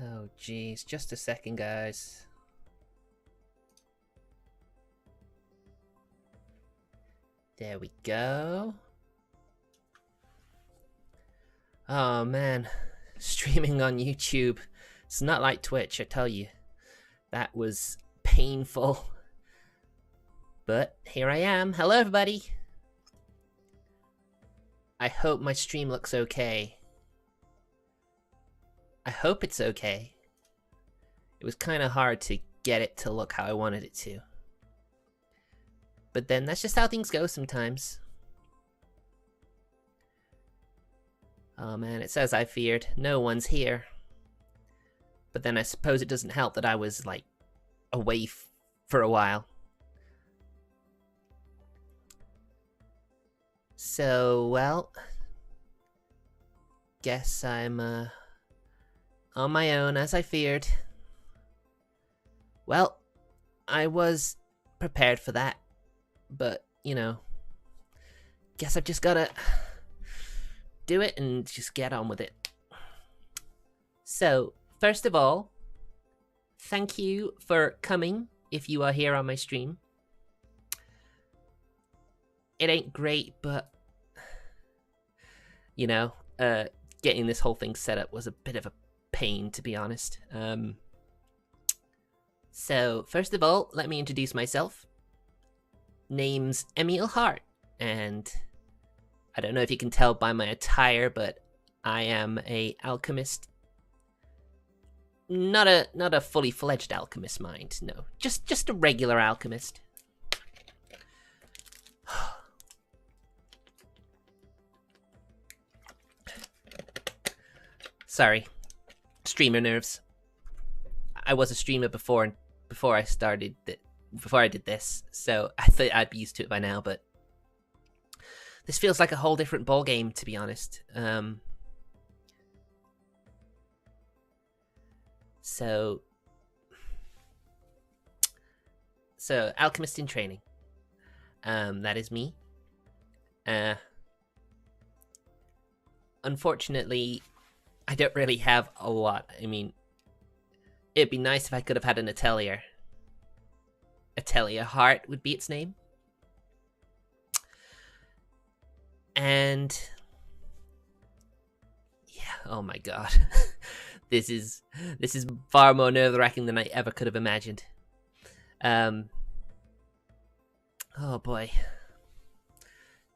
Oh geez, just a second, guys. There we go. Oh man, streaming on YouTube. It's not like Twitch, I tell you. That was painful. But here I am. Hello, everybody. I hope my stream looks okay. I hope it's okay. It was kind of hard to get it to look how I wanted it to. But then that's just how things go sometimes. Oh man, it says I feared. No one's here. But then I suppose it doesn't help that I was, like, away for a while. So, well, guess I'm on my own, as I feared. Well, I was prepared for that, but, you know, guess I've just gotta do it and just get on with it. So, first of all, thank you for coming if you are here on my stream. It ain't great, but, you know, getting this whole thing set up was a bit of a pain, to be honest. So, first of all, let me introduce myself. Name's Emile Heart, and I don't know if you can tell by my attire, but I am a alchemist. Not a fully fledged alchemist, mind. No, just a regular alchemist. Sorry, streamer nerves. I was a streamer before I started before I did this, so I thought I'd be used to it by now. But this feels like a whole different ball game, to be honest. So alchemist in training. That is me. Unfortunately, I don't really have a lot. I mean, it'd be nice if I could have had an atelier. Emile Heart would be its name. And yeah, oh my god. This is far more nerve-wracking than I ever could have imagined. Oh boy.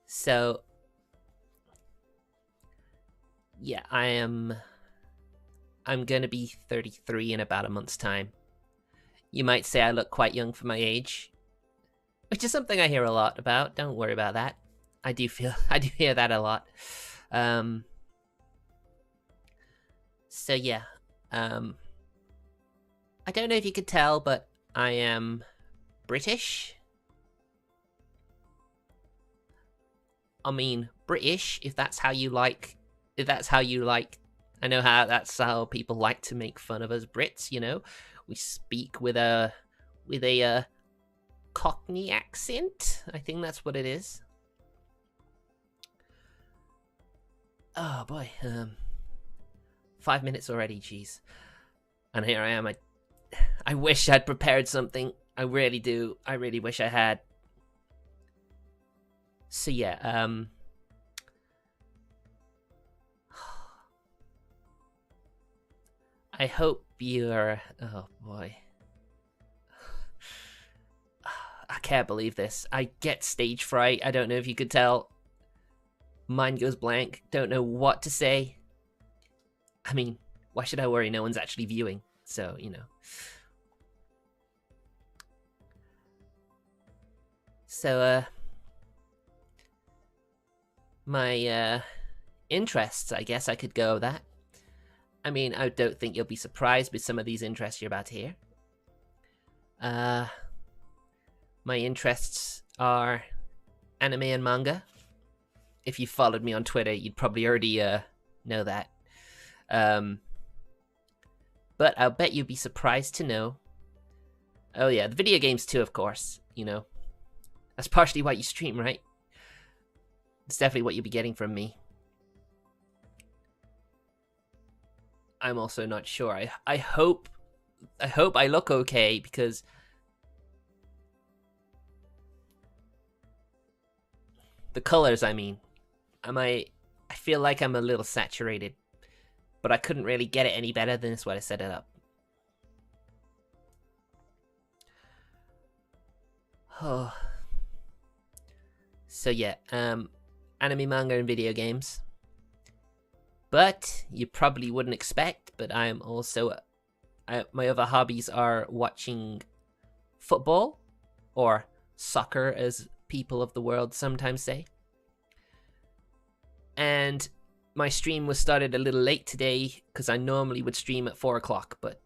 So yeah, I'm gonna be 33 in about a month's time. You might say I look quite young for my age, which is something I hear a lot about. Don't worry about that. I do hear that a lot. So yeah, I don't know if you could tell, but I am British. I mean, British, if that's how you like. I know that's how people like to make fun of us Brits, you know. We speak with a Cockney accent. I think that's what it is. Oh boy, 5 minutes already, jeez. And here I am. I wish I'd prepared something. I really do. I really wish I had. So yeah, I hope you're... Oh, boy. I can't believe this. I get stage fright. I don't know if you could tell. Mind goes blank. Don't know what to say. I mean, why should I worry? No one's actually viewing. So, you know. So, my, interests, I guess I could go with that. I mean, I don't think you'll be surprised with some of these interests you're about to hear. My interests are anime and manga. If you followed me on Twitter, you'd probably already know that. But I'll bet you'd be surprised to know. Oh yeah, the video games too, of course. You know, that's partially why you stream, right? It's definitely what you'll be getting from me. I'm also not sure. I hope I look okay, because the colors, I mean, I feel like I'm a little saturated, but I couldn't really get it any better than this way I set it up. Oh. So yeah, anime, manga, and video games. But you probably wouldn't expect, but I am also, my other hobbies are watching football, or soccer as people of the world sometimes say. And my stream was started a little late today, because I normally would stream at 4 o'clock, but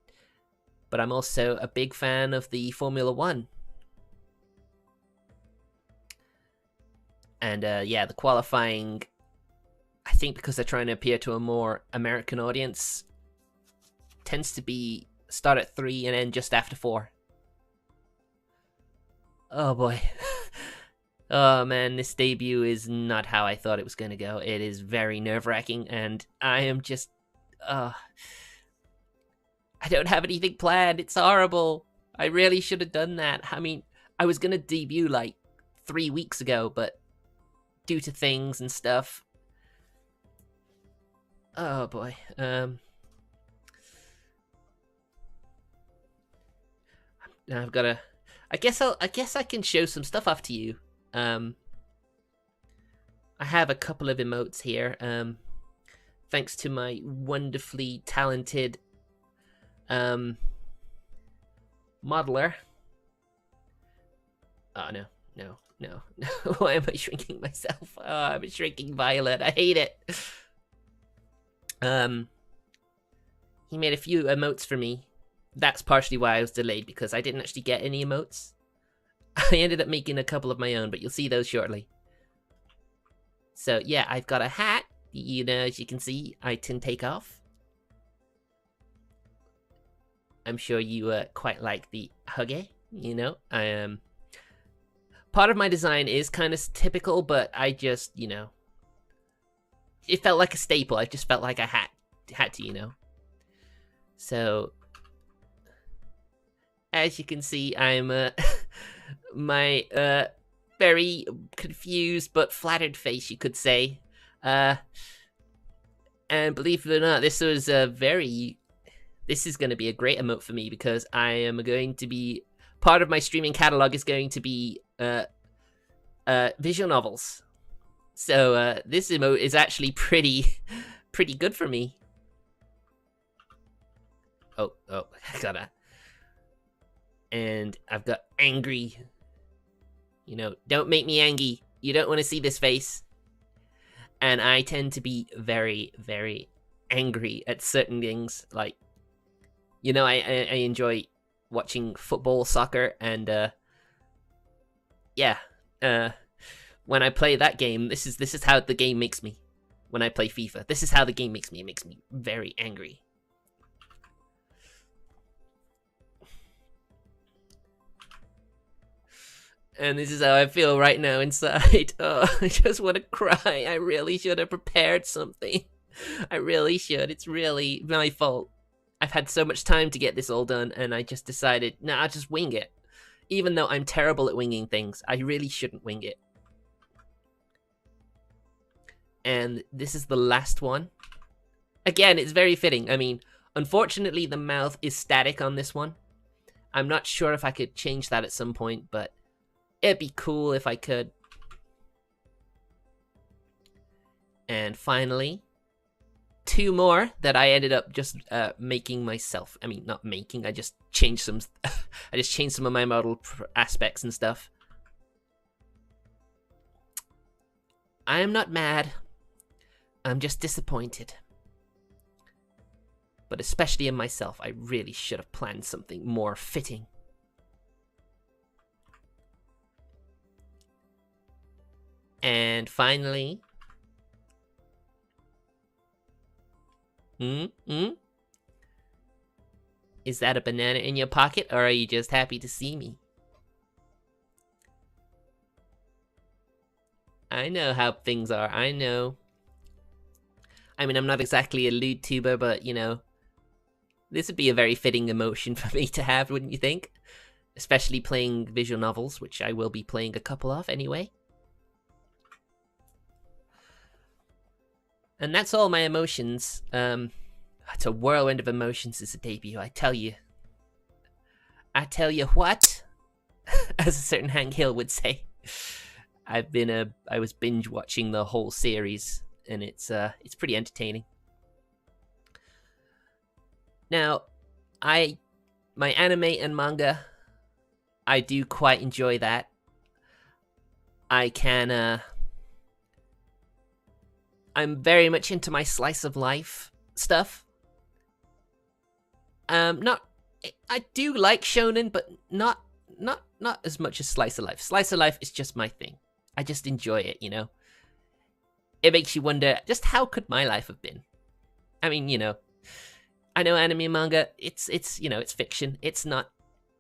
I'm also a big fan of the Formula 1. And yeah, the qualifying, I think because they're trying to appeal to a more American audience, tends to be start at 3 and end just after 4. Oh boy. Oh man, this debut is not how I thought it was going to go. It is very nerve-wracking, and I am just... I don't have anything planned. It's horrible. I really should have done that. I mean, I was going to debut like 3 weeks ago, but due to things and stuff... Oh boy. I've got to... I guess I can show some stuff off to you. I have a couple of emotes here. Thanks to my wonderfully talented modeler. Oh no. Why am I shrinking myself? Oh, I'm a shrinking violet. I hate it. He made a few emotes for me. That's partially why I was delayed, because I didn't actually get any emotes. I ended up making a couple of my own, but you'll see those shortly. So yeah, I've got a hat. You know, as you can see, I can take off. I'm sure you quite like the huggy, you know. Part of my design is kind of typical, but I just, you know, it felt like a staple. I just felt like I had to, you know. So, as you can see, I'm my very confused but flattered face, you could say. And believe it or not, this is going to be a great emote for me, because I am going to be, part of my streaming catalog is going to be visual novels. So this emote is actually pretty good for me. Oh, I gotta. And I've got angry. You know, don't make me angry. You don't want to see this face. And I tend to be very, very angry at certain things. Like, you know, I enjoy watching football, soccer, and yeah. When I play that game, this is how the game makes me. When I play FIFA, this is how the game makes me. It makes me very angry. And this is how I feel right now inside. Oh, I just want to cry. I really should have prepared something. I really should. It's really my fault. I've had so much time to get this all done, and I just decided, nah, I'll just wing it. Even though I'm terrible at winging things, I really shouldn't wing it. And this is the last one. Again, it's very fitting. I mean, unfortunately, the mouth is static on this one. I'm not sure if I could change that at some point, but it'd be cool if I could. And finally, 2 more that I ended up just making myself. I mean, not making. I just changed some. I just changed some of my model aspects and stuff. I am not mad. I'm just disappointed. But especially in myself, I really should have planned something more fitting. And finally... Is that a banana in your pocket, or are you just happy to see me? I know how things are, I know. I mean, I'm not exactly a lewd tuber, but, you know, This would be a very fitting emotion for me to have, wouldn't you think? Especially playing visual novels, which I will be playing a couple of anyway. And that's all my emotions. It's a whirlwind of emotions as a debut, I tell you. I tell you what, as a certain Hank Hill would say. I was binge watching the whole series, and it's pretty entertaining. Now, my anime and manga, I do quite enjoy that. I'm very much into my slice of life stuff. I do like shonen, but not as much as slice of life. Slice of life is just my thing. I just enjoy it, you know. It makes you wonder, just how could my life have been? I mean, you know, I know anime and manga, it's you know, it's fiction. It's not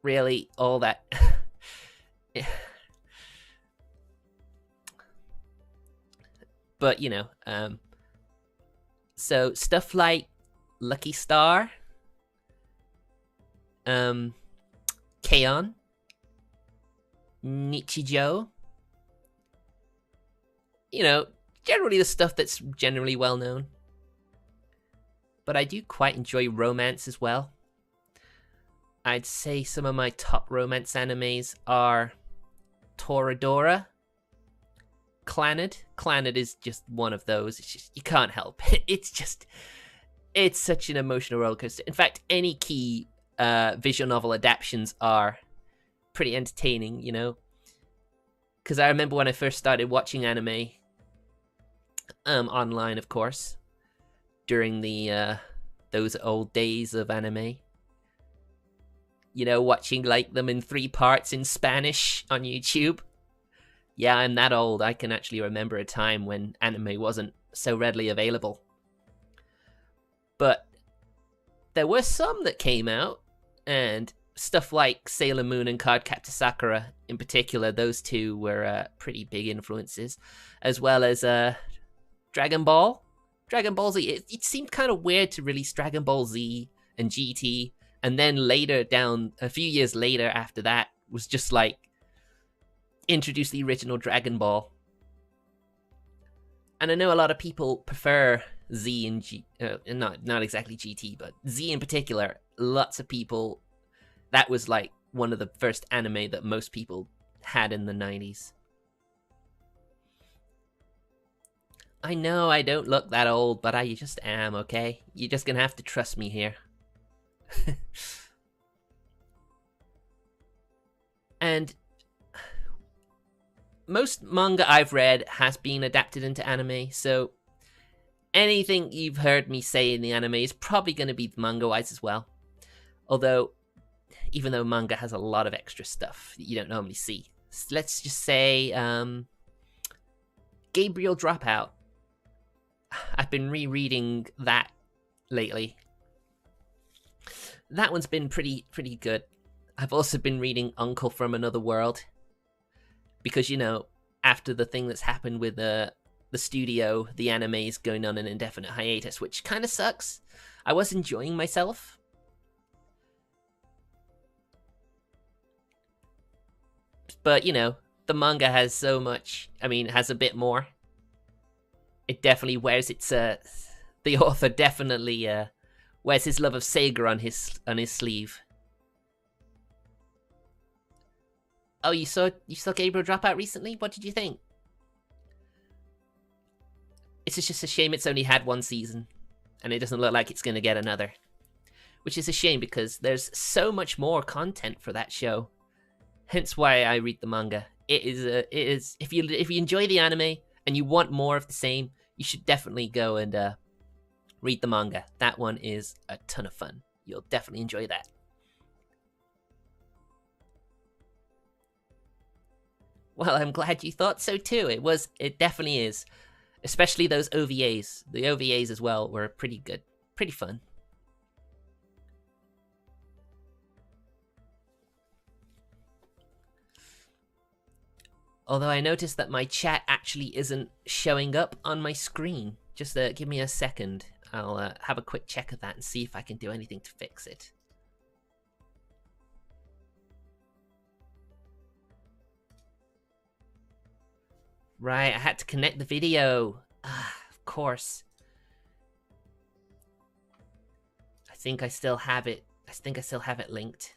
really all that. But, you know, so stuff like Lucky Star, Keion, Nichijou, you know, generally the stuff that's generally well known. But I do quite enjoy romance as well. I'd say some of my top romance animes are Toradora, Clannad. Clannad is just one of those. It's just, you can't help it. It's such an emotional roller coaster. In fact, any key visual novel adaptations are pretty entertaining, you know. Because I remember when I first started watching anime, online, of course, during the those old days of anime. You know, watching like them in 3 parts in Spanish on YouTube. Yeah, I'm that old. I can actually remember a time when anime wasn't so readily available. But there were some that came out, and stuff like Sailor Moon and Cardcaptor Sakura in particular, those two were pretty big influences, as well as Dragon Ball. Dragon Ball Z, it seemed kind of weird to release Dragon Ball Z and GT, and then later down, a few years later after that, was just like, introduce the original Dragon Ball. And I know a lot of people prefer Z and G, not exactly GT, but Z in particular. Lots of people, that was like one of the first anime that most people had in the 90s. I know I don't look that old, but I just am, okay? You're just gonna have to trust me here. And most manga I've read has been adapted into anime, so anything you've heard me say in the anime is probably going to be manga-wise as well. Although, even though manga has a lot of extra stuff that you don't normally see. So let's just say, Gabriel Dropout. I've been rereading that lately. That one's been pretty good. I've also been reading Uncle from Another World. Because, you know, after the thing that's happened with the studio, the anime is going on an indefinite hiatus, which kind of sucks. I was enjoying myself. But, you know, the manga has so much, I mean, has a bit more. It definitely wears its, the author definitely wears his love of Sega on his sleeve. Oh, you saw Gabriel Dropout recently? What did you think? It's just a shame it's only had 1 season, and it doesn't look like it's going to get another. Which is a shame, because there's so much more content for that show. Hence why I read the manga. It is if you enjoy the anime and you want more of the same, you should definitely go and read the manga. That one is a ton of fun. You'll definitely enjoy that. Well, I'm glad you thought so too. It definitely is. Especially those OVAs. The OVAs as well were pretty good. Pretty fun. Although I noticed that my chat actually isn't showing up on my screen. Just give me a second. I'll have a quick check of that and see if I can do anything to fix it. Right, I had to connect the video. Of course. I think I still have it. I think I still have it linked.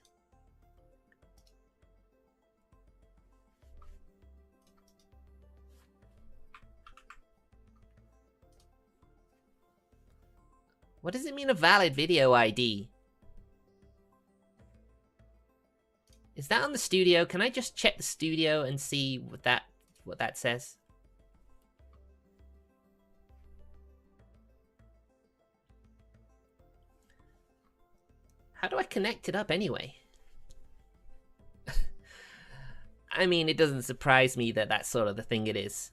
What does it mean, a valid video ID? Is that on the studio? Can I just check the studio and see what that says? How do I connect it up anyway? I mean, it doesn't surprise me that that's sort of the thing it is.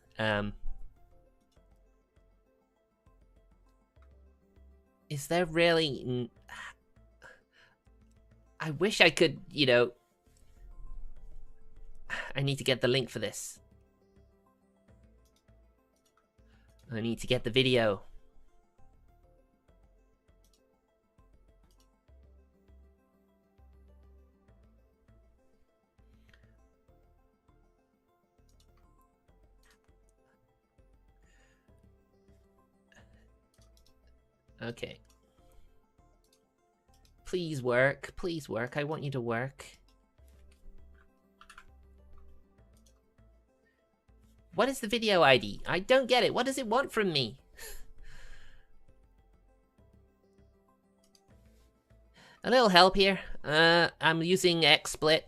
Is there really... I wish I could, you know... I need to get the link for this. I need to get the video. Okay. Please work. Please work. I want you to work. What is the video ID? I don't get it. What does it want from me? A little help here. I'm using XSplit.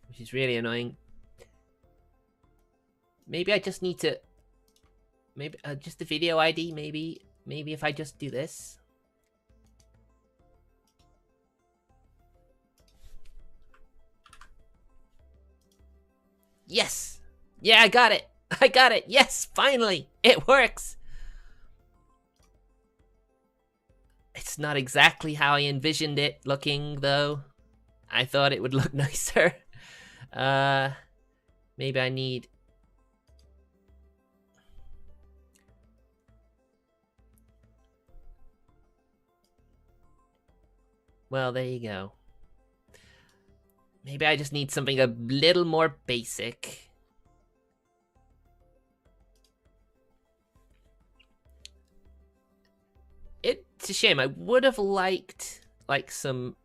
Which is really annoying. Maybe I just need to... Maybe just the video ID, maybe if I just do this. Yes! Yeah, I got it! I got it! Yes, finally! It works! It's not exactly how I envisioned it looking, though. I thought it would look nicer. Maybe I need... Well, there you go. Maybe I just need something a little more basic. It's a shame. I would have liked, like, some...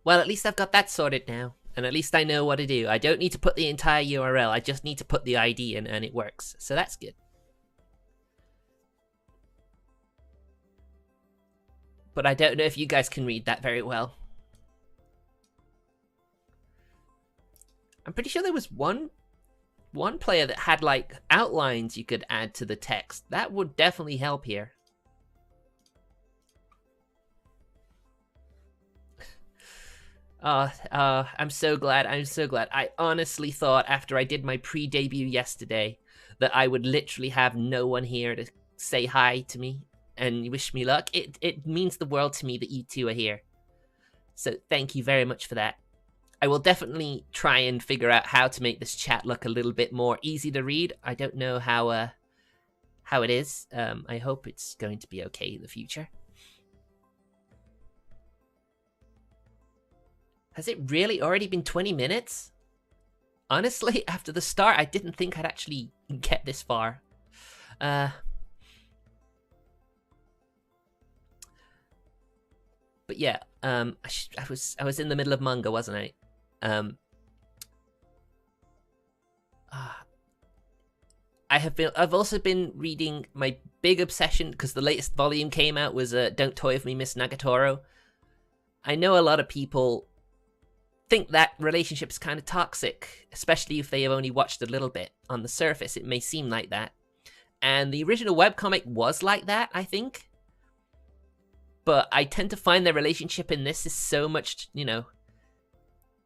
Well, at least I've got that sorted now. And at least I know what to do. I don't need to put the entire URL. I just need to put the ID in and it works. So that's good. But I don't know if you guys can read that very well. I'm pretty sure there was one player that had like outlines you could add to the text. That would definitely help here. I'm so glad. I'm so glad. I honestly thought after I did my pre-debut yesterday that I would literally have no one here to say hi to me and wish me luck. It means the world to me that you two are here. So thank you very much for that. I will definitely try and figure out how to make this chat look a little bit more easy to read. I don't know how it is. I hope it's going to be okay in the future. Has it really already been 20 minutes? Honestly, after the start, I didn't think I'd actually get this far. But yeah, I was in the middle of manga, wasn't I? I've also been reading my big obsession, because the latest volume came out, was Don't Toy With Me, Miss Nagatoro. I know a lot of people think that relationship is kind of toxic, especially if they have only watched a little bit. On the surface, it may seem like that. And the original webcomic was like that, I think. But I tend to find their relationship in this is so much, you know...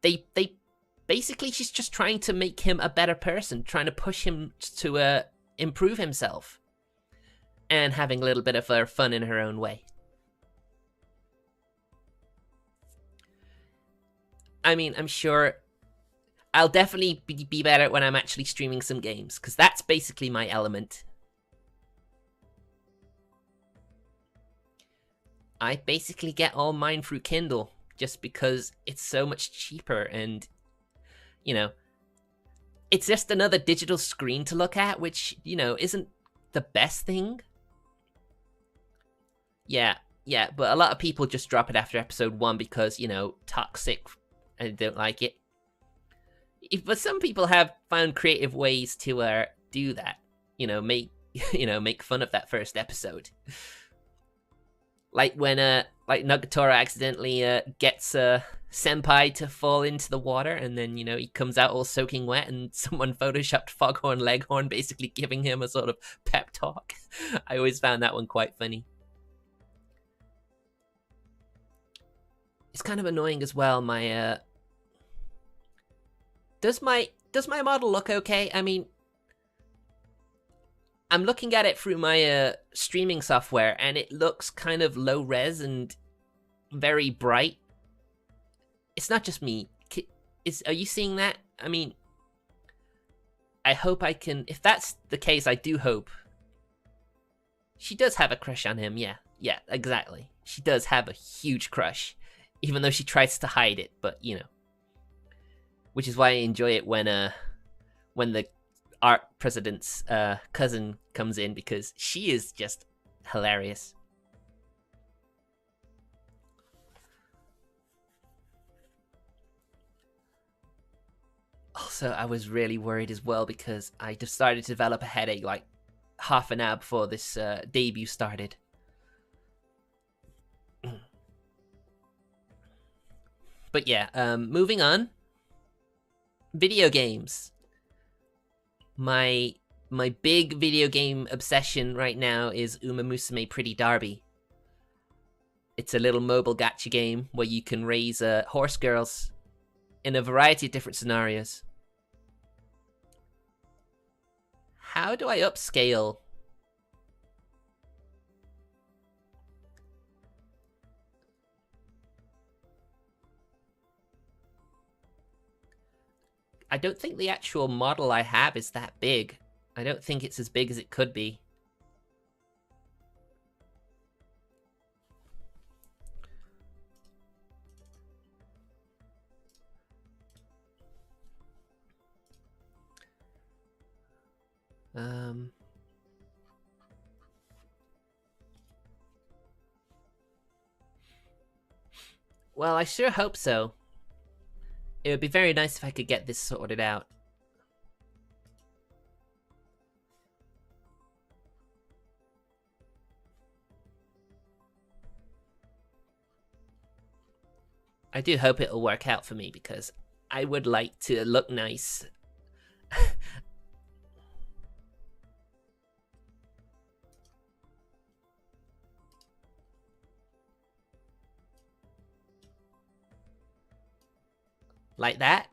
They basically, she's just trying to make him a better person, trying to push him to improve himself. And having a little bit of fun in her own way. I mean, I'm sure I'll definitely be better when I'm actually streaming some games, because that's basically my element. I basically get all mine through Kindle, just because it's so much cheaper, and, you know, it's just another digital screen to look at, which, you know, isn't the best thing. Yeah, but a lot of people just drop it after episode 1 because, you know, toxic and don't like it. But some people have found creative ways to do that. You know, make fun of that first episode. Like when like Nagatoro accidentally gets Senpai to fall into the water, and then, you know, he comes out all soaking wet, and someone photoshopped Foghorn Leghorn basically giving him a sort of pep talk. I always found that one quite funny. It's kind of annoying as well. My does my model look okay? I mean, I'm looking at it through my streaming software, and it looks kind of low res and very bright. It's not just me. Are you seeing that? I mean, I hope I can. If that's the case, I do hope. She does have a crush on him. Yeah, exactly. She does have a huge crush, even though she tries to hide it. But, you know, which is why I enjoy it when the art president's cousin comes in, because she is just hilarious. Also, I was really worried as well, because I just started to develop a headache like half an hour before this debut started. But yeah, moving on. Video games. My big video game obsession right now is Uma Musume Pretty Derby. It's a little mobile gacha game where you can raise horse girls in a variety of different scenarios. How do I upscale? I don't think the actual model I have is that big. I don't think it's as big as it could be. Well, I sure hope so. It would be very nice if I could get this sorted out. I do hope it'll work out for me, because I would like to look nice. Like that.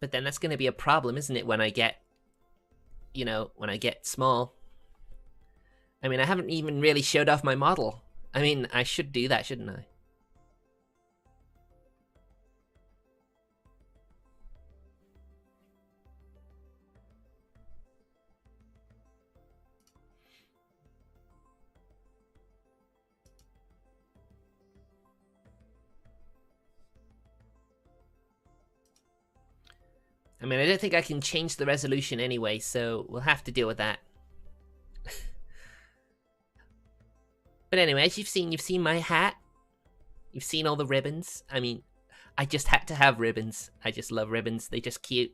But then that's going to be a problem, isn't it, when I get, you know, when I get small. I mean, I haven't even really showed off my model. I mean, I should do that, shouldn't I? I mean, I don't think I can change the resolution anyway, so we'll have to deal with that. But anyway, as you've seen my hat. You've seen all the ribbons. I mean, I just had to have ribbons. I just love ribbons. They're just cute.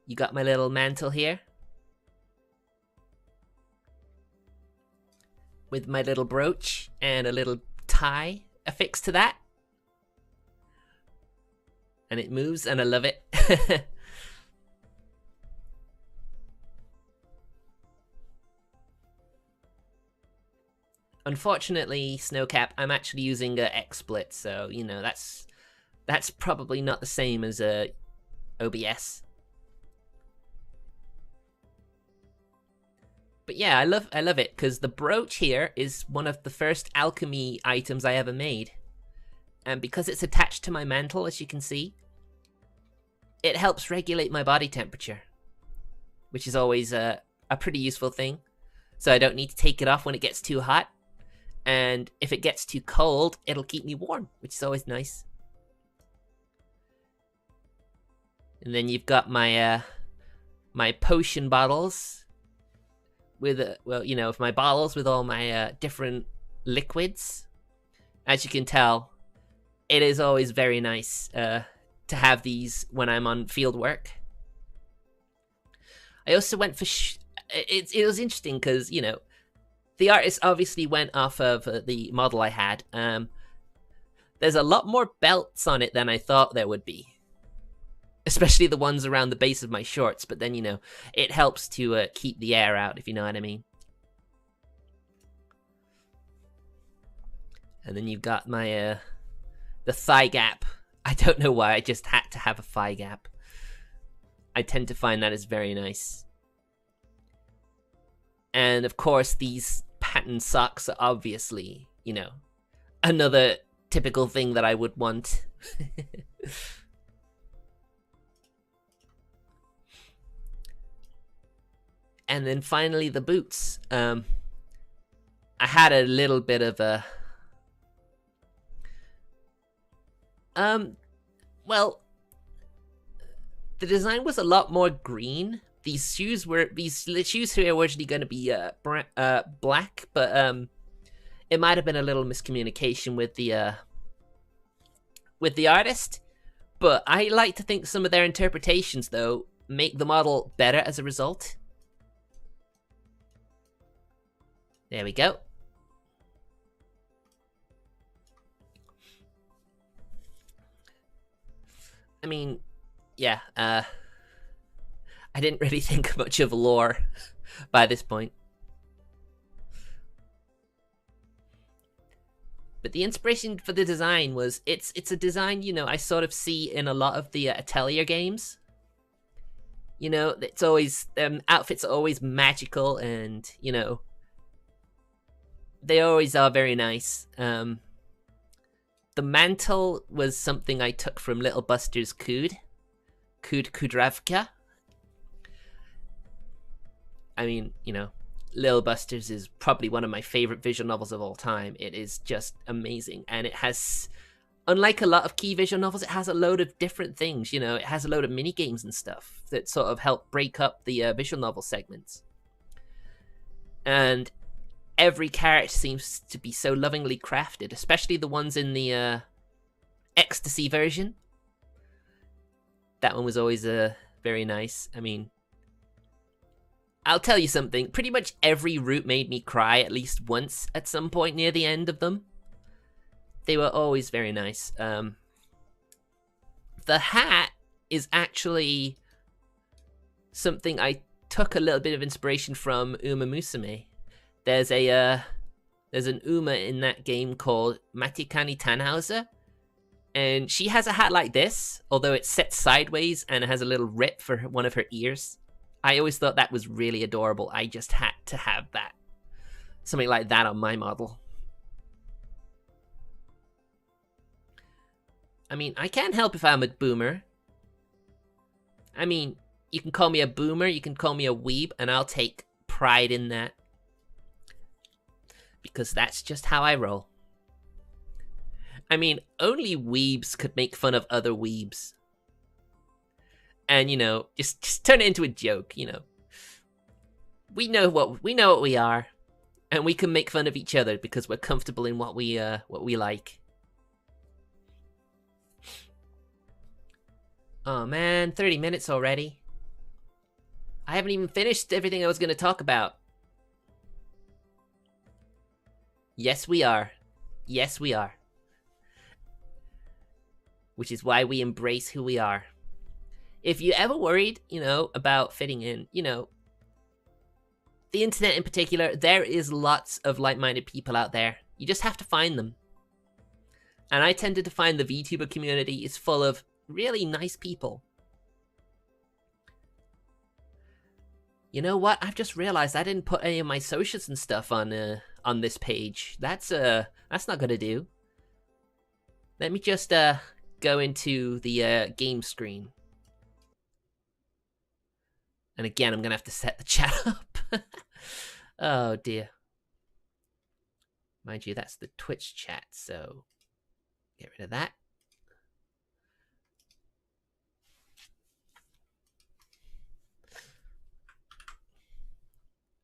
You got my little mantle here. With my little brooch and a little tie affixed to that. And it moves, and I love it. Unfortunately, Snowcap, I'm actually using a XSplit, so, you know, that's probably not the same as OBS. But yeah, I love it because the brooch here is one of the first alchemy items I ever made. And because it's attached to my mantle, as you can see, it helps regulate my body temperature, which is always a pretty useful thing. So I don't need to take it off when it gets too hot. And if it gets too cold, it'll keep me warm, which is always nice. And then you've got my my potion bottles with well, you know, my bottles with all my different liquids. As you can tell, it is always very nice to have these when I'm on field work. I also went for it was interesting because, you know, the artist obviously went off of the model I had. There's a lot more belts on it than I thought there would be. Especially the ones around the base of my shorts, but then, you know, it helps to keep the air out, if you know what I mean. And then you've got my, the thigh gap. I don't know why, I just had to have a thigh gap. I tend to find that is very nice. And of course, these patterned socks are obviously, you know, another typical thing that I would want. And then finally the boots. I had a little bit of a... well, the design was a lot more green. These shoes here were originally going to be black, but it might have been a little miscommunication with the artist. But I like to think some of their interpretations, though, make the model better as a result. There we go. I mean, yeah, I didn't really think much of lore by this point. But the inspiration for the design was, it's a design, you know, I sort of see in a lot of the Atelier games. You know, it's always, outfits are always magical and, you know, they always are very nice. The mantle was something I took from Little Buster's Kudravka. I mean, you know, Little Buster's is probably one of my favorite visual novels of all time. It is just amazing. And it has, unlike a lot of key visual novels, it has a load of different things. You know, it has a load of mini games and stuff that sort of help break up the visual novel segments. And every character seems to be so lovingly crafted, especially the ones in the Ecstasy version. That one was always very nice. I mean, I'll tell you something. Pretty much every route made me cry at least once at some point near the end of them. They were always very nice. The hat is actually something I took a little bit of inspiration from Uma Musume. There's an Uma in that game called Matikani Tannhauser, and she has a hat like this, although it's set sideways and it has a little rip for one of her ears. I always thought that was really adorable. I just had to have that. Something like that on my model. I mean, I can't help if I'm a boomer. I mean, you can call me a boomer, you can call me a weeb, and I'll take pride in that. Because that's just how I roll. I mean, only weebs could make fun of other weebs. And, you know, just turn it into a joke, you know. We know what we are, and we can make fun of each other because we're comfortable in what we like. Oh man, 30 minutes already. I haven't even finished everything I was going to talk about. Yes, we are. Yes, we are. Which is why we embrace who we are. If you ever worried, you know, about fitting in, you know, the internet in particular, there is lots of like-minded people out there. You just have to find them. And I tended to find the VTuber community is full of really nice people. You know what? I've just realized I didn't put any of my socials and stuff on this page. That's not gonna do. Let me just go into the game screen. And again, I'm gonna have to set the chat up. Oh dear. Mind you, that's the Twitch chat, so get rid of that.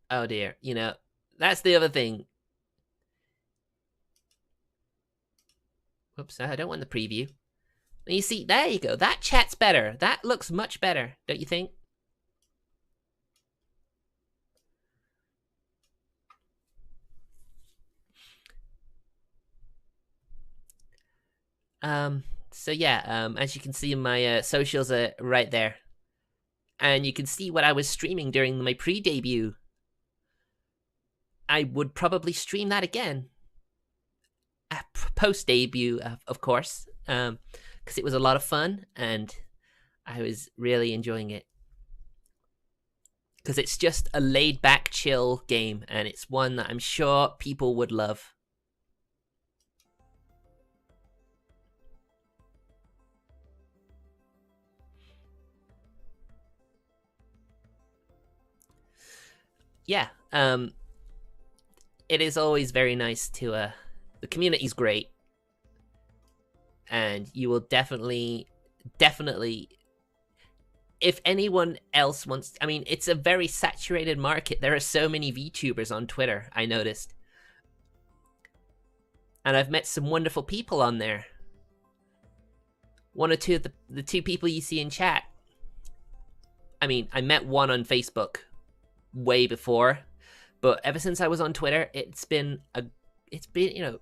Oh dear, you know, that's the other thing. Whoops, I don't want the preview. You see, there you go. That chat's better. That looks much better, don't you think? So yeah, as you can see, my socials are right there. And you can see what I was streaming during my pre-debut. I would probably stream that again. Post-debut, of course. Because it was a lot of fun, and I was really enjoying it. Because it's just a laid-back, chill game, and it's one that I'm sure people would love. Yeah, it is always very nice to, the community's great. And you will definitely, if anyone else wants, I mean, it's a very saturated market. There are so many VTubers on Twitter, I noticed. And I've met some wonderful people on there. One or two of the two people you see in chat. I mean, I met one on Facebook way before, but ever since I was on Twitter, it's been, you know,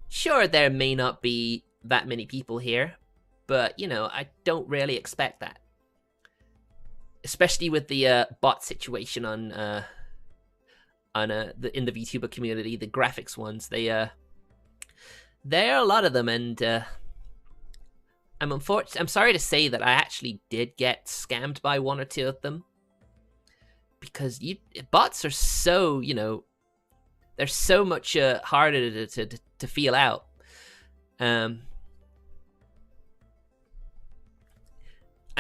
sure, there may not be that many people here, but, you know, I don't really expect that. Especially with the bot situation on in the VTuber community, the graphics ones. There are a lot of them, and I'm sorry to say that I actually did get scammed by one or two of them, because bots are so, you know, they're so much harder to feel out. I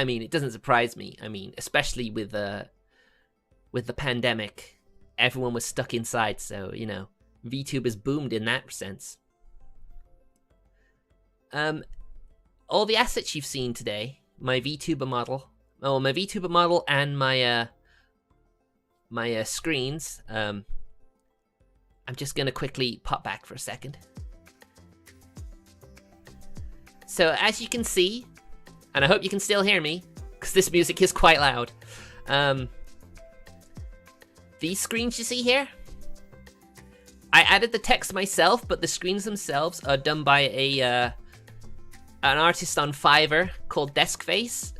mean, it doesn't surprise me. I mean, especially with the pandemic, everyone was stuck inside, so, you know, VTubers boomed in that sense. All the assets you've seen today, my VTuber model, and my my screens. I'm just gonna quickly pop back for a second. So as you can see, and I hope you can still hear me, because this music is quite loud. These screens you see here, I added the text myself, but the screens themselves are done by an artist on Fiverr called Deskface.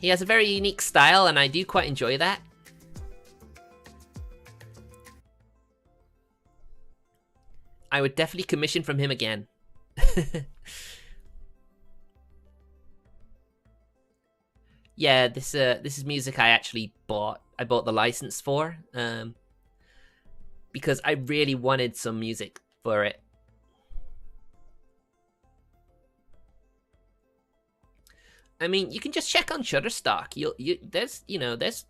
He has a very unique style, and I do quite enjoy that. I would definitely commission from him again. Yeah, this is music I actually bought. I bought the license for, because I really wanted some music for it. I mean, you can just check on Shutterstock.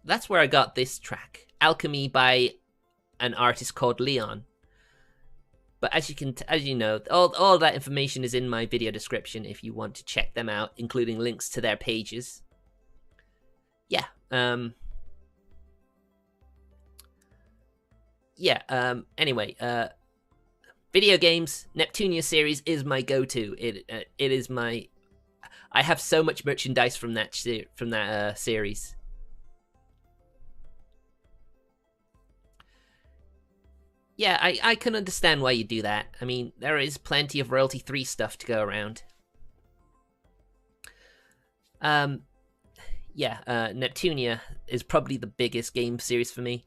That's where I got this track, Alchemy by an artist called Leon. But as you know, all that information is in my video description if you want to check them out, including links to their pages. Yeah. Anyway, video games, Neptunia series is my go-to. It is my. I have so much merchandise from that series. Yeah, I can understand why you do that. I mean, there is plenty of royalty-free stuff to go around. Neptunia is probably the biggest game series for me.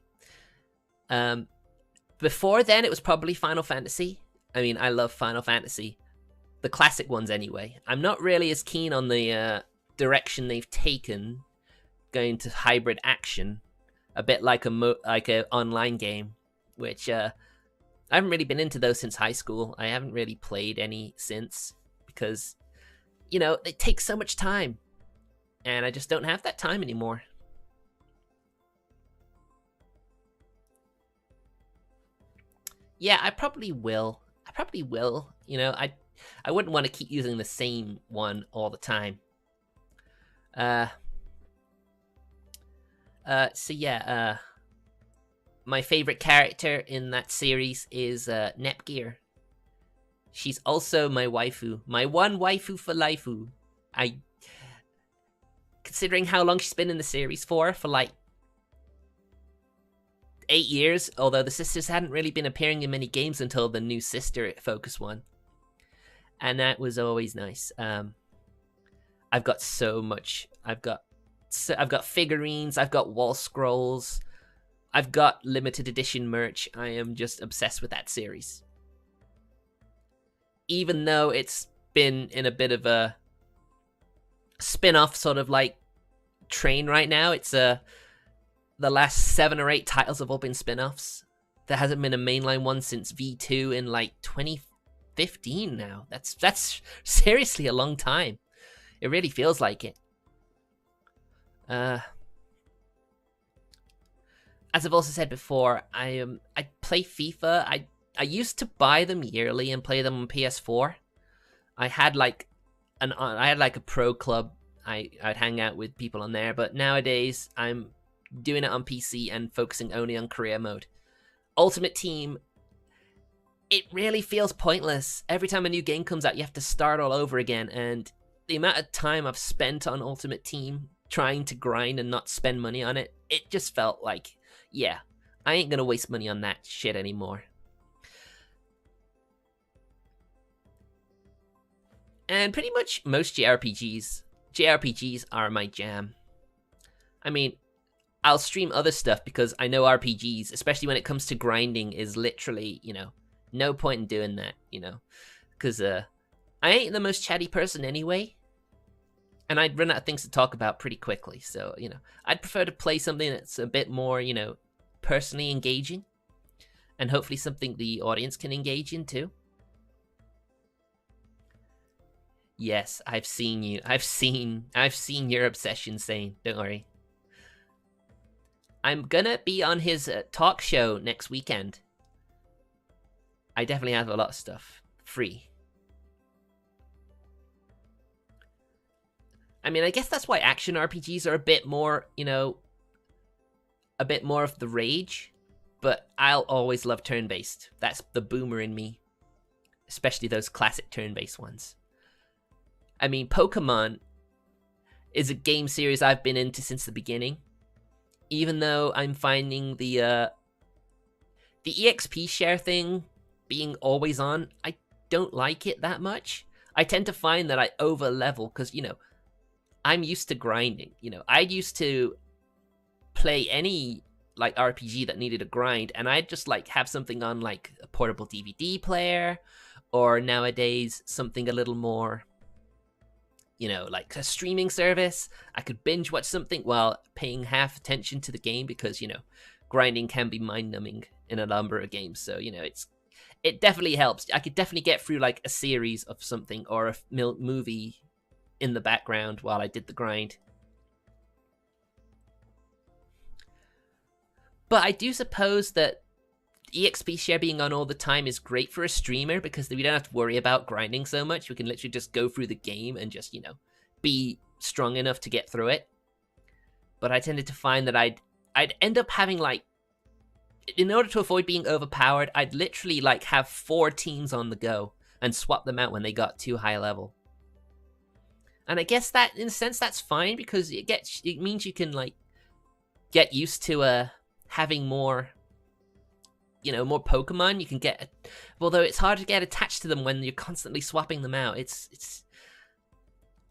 Before then, it was probably Final Fantasy. I mean, I love Final Fantasy. The classic ones, anyway. I'm not really as keen on the direction they've taken going to hybrid action, a bit like a online game, which I haven't really been into those since high school. I haven't really played any since because, you know, it takes so much time, and I just don't have that time anymore. Yeah, I probably will. You know, I wouldn't want to keep using the same one all the time. So yeah, my favorite character in that series is Nepgear. She's also my waifu. My one waifu for lifeu. Considering how long she's been in the series for like 8 years, although the sisters hadn't really been appearing in many games until the new sister focus one. And that was always nice. I've got so much. I've got figurines, I've got wall scrolls, I've got limited edition merch. I am just obsessed with that series. Even though it's been in a bit of a spin-off sort of like train right now, it's the last 7 or 8 titles have all been spin-offs. There hasn't been a mainline one since V2 in like 2015 now. That's seriously a long time. It really feels like it. As I've also said before, I play FIFA. I used to buy them yearly and play them on PS4. I had like a pro club. I'd hang out with people on there, but nowadays I'm doing it on PC and focusing only on career mode. Ultimate Team, it really feels pointless. Every time a new game comes out, you have to start all over again, and the amount of time I've spent on Ultimate Team trying to grind and not spend money on it, it just felt like, yeah, I ain't gonna waste money on that shit anymore. And pretty much most JRPGs are my jam. I mean, I'll stream other stuff because I know RPGs, especially when it comes to grinding, is literally, you know, no point in doing that, you know, because I ain't the most chatty person anyway, and I'd run out of things to talk about pretty quickly. So, you know, I'd prefer to play something that's a bit more, you know, personally engaging, and hopefully something the audience can engage in too. Yes, I've seen you. I've seen your obsession, Sane. Don't worry. I'm gonna be on his talk show next weekend. I definitely have a lot of stuff free. I mean, I guess that's why action RPGs are a bit more, you know, a bit more of the rage, but I'll always love turn-based. That's the boomer in me, especially those classic turn-based ones. I mean, Pokemon is a game series I've been into since the beginning. Even though I'm finding the EXP share thing being always on, I don't like it that much. I tend to find that I over level because, you know, I'm used to grinding. You know, I used to play any like RPG that needed a grind, and I'd just like have something on like a portable DVD player, or nowadays something a little more, you know, like a streaming service. I could binge watch something while paying half attention to the game because, you know, grinding can be mind-numbing in a number of games. So, you know, it definitely helps. I could definitely get through like a series of something or a movie in the background while I did the grind. But I do suppose that EXP share being on all the time is great for a streamer because we don't have to worry about grinding so much. We can literally just go through the game and just, you know, be strong enough to get through it. But I tended to find that I'd end up having like, in order to avoid being overpowered, I'd literally like have 4 teams on the go and swap them out when they got too high level. And I guess that, in a sense, that's fine because it means you can like get used to having more, you know, more Pokemon. You can get, although it's hard to get attached to them when you're constantly swapping them out. It's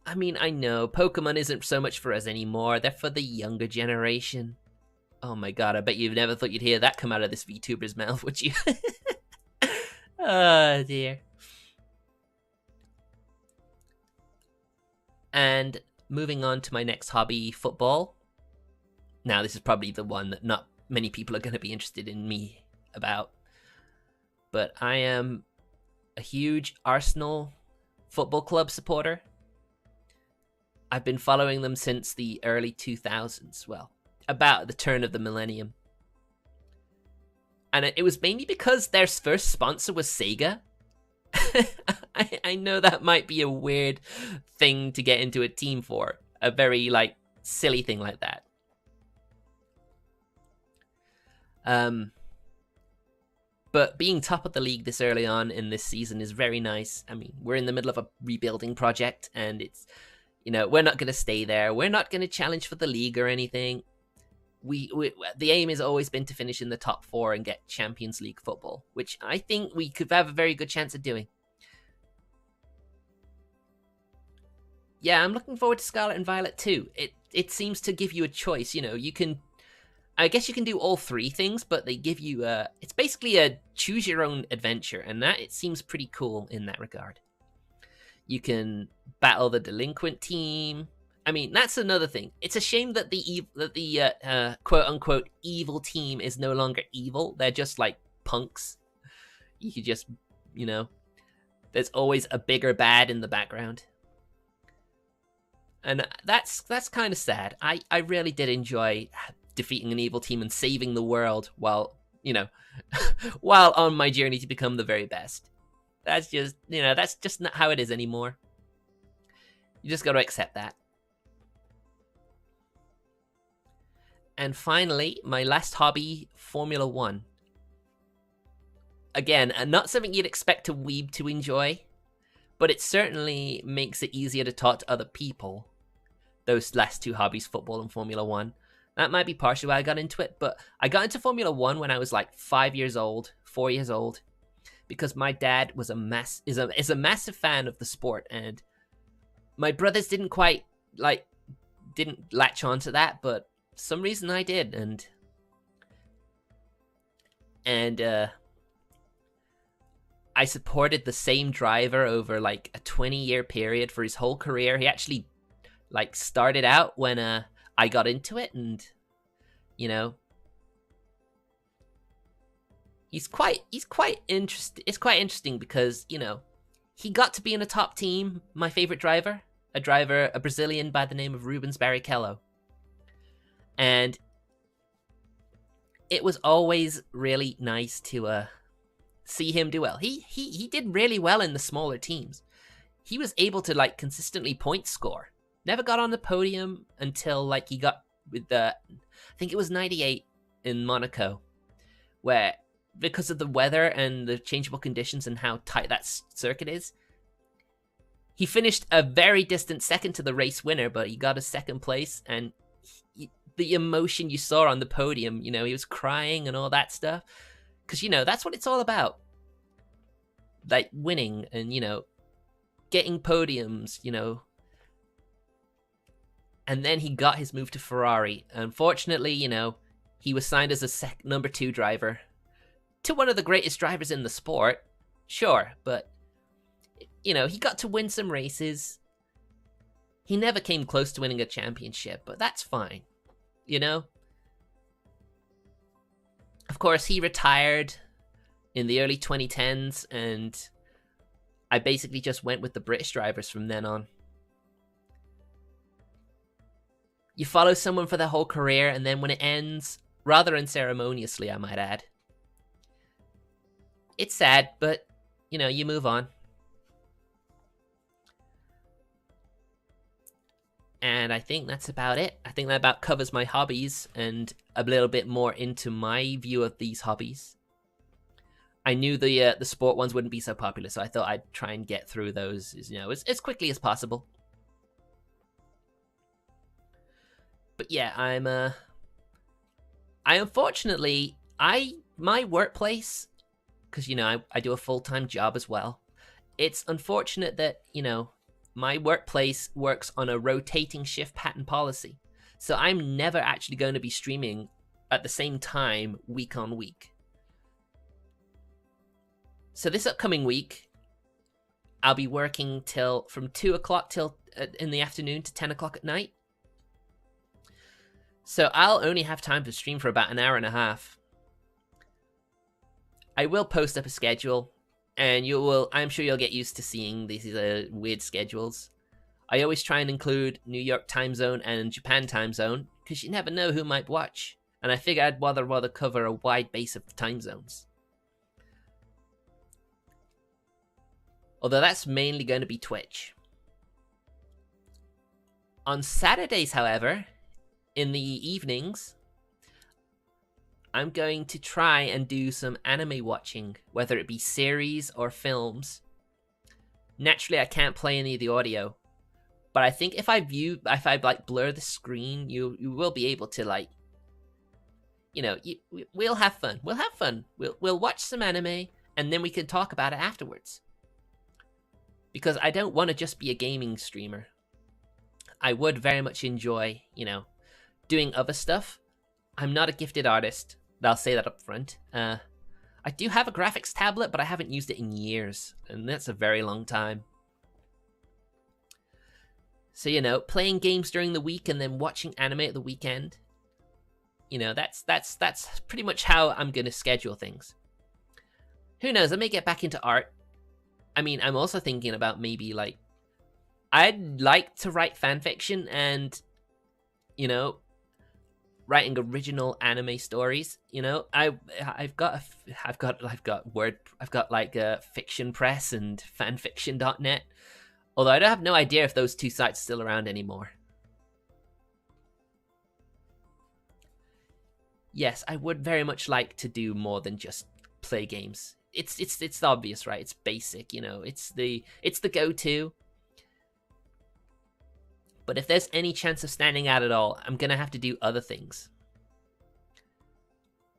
I mean, I know Pokemon isn't so much for us anymore. They're for the younger generation. Oh my god, I bet you've never thought you'd hear that come out of this VTuber's mouth, would you? Oh dear. And moving on to my next hobby, football. Now, this is probably the one that not many people are going to be interested in me about. But I am a huge Arsenal Football Club supporter. I've been following them since the early 2000s. Well, about the turn of the millennium. And it was mainly because their first sponsor was Sega. I know that might be a weird thing to get into a team for. A very, like, silly thing like that. But being top of the league this early on in this season is very nice. I mean, we're in the middle of a rebuilding project, and it's, you know, we're not going to stay there. We're not going to challenge for the league or anything. The aim has always been to finish in the top 4 and get Champions League football, which I think we could have a very good chance of doing. Yeah, I'm looking forward to Scarlet and Violet too. It seems to give you a choice. You know, you can, I guess you can do all 3 things, but they give you it's basically a choose your own adventure, and that it seems pretty cool in that regard. You can battle the delinquent team. I mean, that's another thing. It's a shame that the quote unquote evil team is no longer evil. They're just like punks. You could just, you know, there's always a bigger bad in the background. And that's kind of sad. I really did enjoy defeating an evil team and saving the world while, you know, while on my journey to become the very best. That's just, you know, that's just not how it is anymore. You just got to accept that. And finally, my last hobby, Formula 1. Again, not something you'd expect a weeb to enjoy, but it certainly makes it easier to talk to other people. Those last 2 hobbies, football and Formula 1. That might be partially why I got into it, but I got into Formula 1 when I was like 5 years old, 4 years old, because my dad was is a massive fan of the sport, and my brothers didn't latch on to that, but for some reason I did, and I supported the same driver over like a 20-year period for his whole career. He actually like started out when I got into it, and you know, he's quite interesting. It's quite interesting because, you know, he got to be in a top team. My favorite driver, a Brazilian by the name of Rubens Barrichello, and it was always really nice to see him do well. He did really well in the smaller teams. He was able to like consistently point score. Never got on the podium until like he got with I think it was 98 in Monaco, where because of the weather and the changeable conditions and how tight that circuit is, he finished a very distant second to the race winner, but he got a second place, and the emotion you saw on the podium, you know, he was crying and all that stuff, because, you know, that's what it's all about, like winning and, you know, getting podiums, you know. And then he got his move to Ferrari. Unfortunately, you know, he was signed as a number 2 driver to one of the greatest drivers in the sport. Sure, but, you know, he got to win some races. He never came close to winning a championship, but that's fine, you know? Of course, he retired in the early 2010s, and I basically just went with the British drivers from then on. You follow someone for their whole career, and then when it ends, rather unceremoniously, I might add, it's sad, but, you know, you move on. And I think that's about it. I think that about covers my hobbies and a little bit more into my view of these hobbies. I knew the sport ones wouldn't be so popular, so I thought I'd try and get through those, you know, as quickly as possible. But yeah, my workplace, because, you know, I do a full-time job as well. It's unfortunate that, you know, my workplace works on a rotating shift pattern policy. So I'm never actually going to be streaming at the same time week on week. So this upcoming week, I'll be working from 2 o'clock till in the afternoon to 10 o'clock at night. So I'll only have time to stream for about an hour and a half. I will post up a schedule, and I'm sure you'll get used to seeing these weird schedules. I always try and include New York time zone and Japan time zone, because you never know who might watch. And I figure I'd rather cover a wide base of time zones. Although that's mainly going to be Twitch. On Saturdays, however, in the evenings, I'm going to try and do some anime watching, whether it be series or films. Naturally, I can't play any of the audio, but I think if I like blur the screen, you will be able to, like, you know, we'll have fun. We'll have fun. We'll watch some anime, and then we can talk about it afterwards. Because I don't want to just be a gaming streamer. I would very much enjoy, you know, doing other stuff. I'm not a gifted artist. I'll say that up front. I do have a graphics tablet, but I haven't used it in years, and that's a very long time. So, you know, playing games during the week and then watching anime at the weekend, you know, that's pretty much how I'm going to schedule things. Who knows, I may get back into art. I mean, I'm also thinking about maybe, like, I'd like to write fanfiction and, you know, writing original anime stories. You know, I've got like a Fiction Press and fanfiction.net. Although I don't have no idea if those two sites are still around anymore. Yes, I would very much like to do more than just play games. It's obvious, right? It's basic, you know. It's the go-to. But if there's any chance of standing out at all, I'm gonna have to do other things.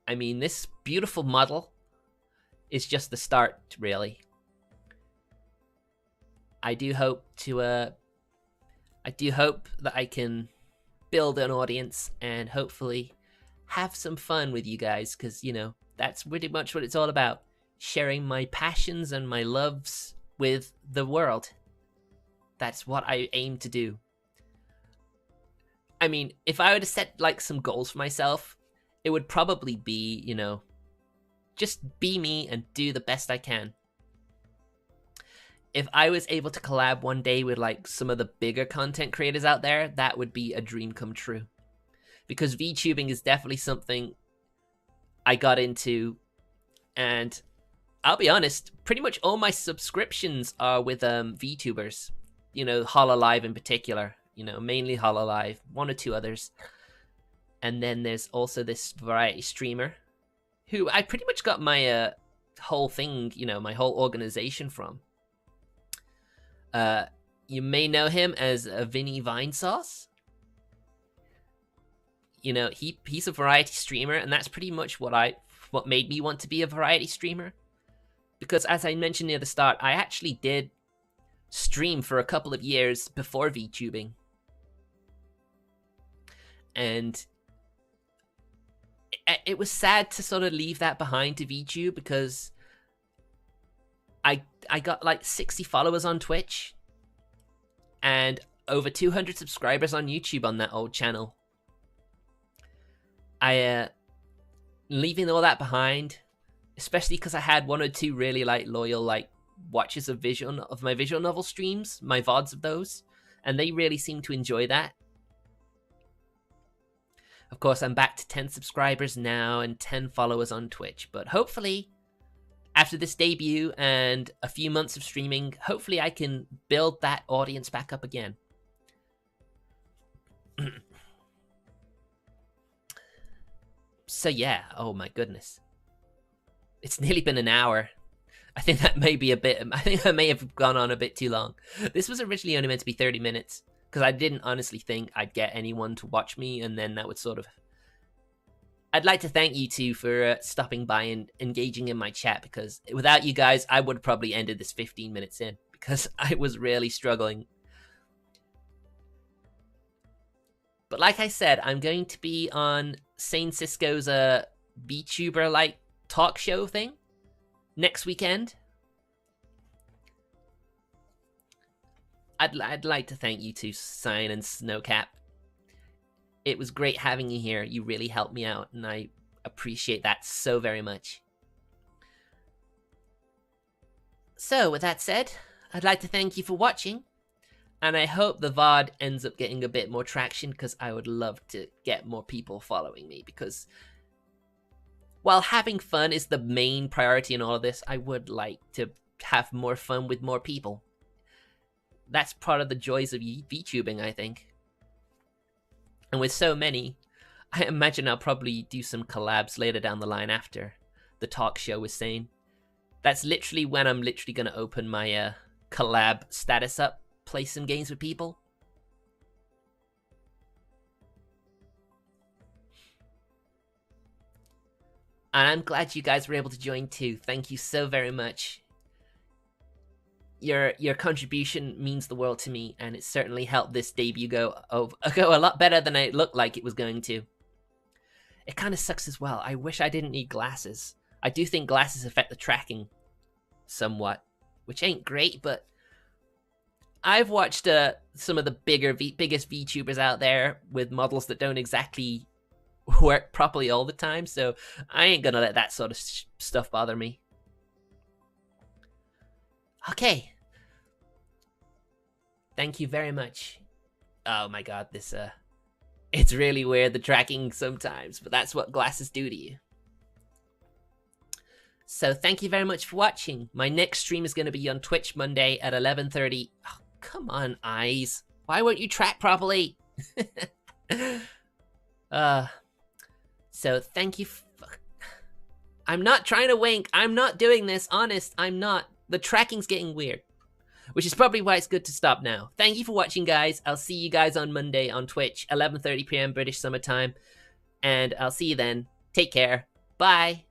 I mean, this beautiful model is just the start, really. I do hope that I can build an audience and hopefully have some fun with you guys, because, you know, that's pretty much what it's all about. Sharing my passions and my loves with the world. That's what I aim to do. I mean, if I were to set, like, some goals for myself, it would probably be, you know, just be me and do the best I can. If I was able to collab one day with, like, some of the bigger content creators out there, that would be a dream come true. Because VTubing is definitely something I got into, and I'll be honest, pretty much all my subscriptions are with VTubers. You know, Hololive in particular. You know, mainly Hololive, one or two others. And then there's also this variety streamer who I pretty much got my whole thing, you know, my whole organization from. You may know him as Vinny Vinesauce. You know, he's a variety streamer, and that's pretty much what made me want to be a variety streamer. Because as I mentioned near the start, I actually did stream for a couple of years before VTubing. And it was sad to sort of leave that behind to VTube, because I got like 60 followers on Twitch and over 200 subscribers on YouTube on that old channel. Leaving all that behind, especially because I had one or two really like loyal like watchers of my visual novel streams, my VODs of those, and they really seemed to enjoy that. Of course, I'm back to 10 subscribers now and 10 followers on Twitch, but hopefully, after this debut and a few months of streaming, hopefully I can build that audience back up again. So yeah, oh my goodness. It's nearly been an hour. I think I may have gone on a bit too long. This was originally only meant to be 30 minutes. Because I didn't honestly think I'd get anyone to watch me, and then that would sort of... I'd like to thank you two for stopping by and engaging in my chat, because without you guys, I would have probably ended this 15 minutes in, because I was really struggling. But like I said, I'm going to be on Sane Cisco's VTuber-like talk show thing next weekend. I'd like to thank you two, Sign and Snowcap. It was great having you here. You really helped me out, and I appreciate that so very much. So, with that said, I'd like to thank you for watching, and I hope the VOD ends up getting a bit more traction, because I would love to get more people following me, because while having fun is the main priority in all of this, I would like to have more fun with more people. That's part of the joys of VTubing, I think. And with so many, I imagine I'll probably do some collabs later down the line after the talk show was sane. That's literally when I'm literally going to open my collab status up, play some games with people. And I'm glad you guys were able to join too. Thank you so very much. Your contribution means the world to me, and it certainly helped this debut go a lot better than it looked like it was going to. It kind of sucks as well. I wish I didn't need glasses. I do think glasses affect the tracking somewhat, which ain't great, but I've watched some of the biggest VTubers out there with models that don't exactly work properly all the time, so I ain't gonna let that sort of stuff bother me. Okay. Thank you very much. Oh my god, this it's really weird, the tracking sometimes, but that's what glasses do to you. So thank you very much for watching. My next stream is going to be on Twitch Monday at 11:30. Oh, come on, eyes. Why won't you track properly? So thank you. I'm not trying to wink. I'm not doing this. Honest, I'm not. The tracking's getting weird, which is probably why it's good to stop now. Thank you for watching, guys. I'll see you guys on Monday on Twitch, 11:30 p.m. British Summer Time, and I'll see you then. Take care. Bye.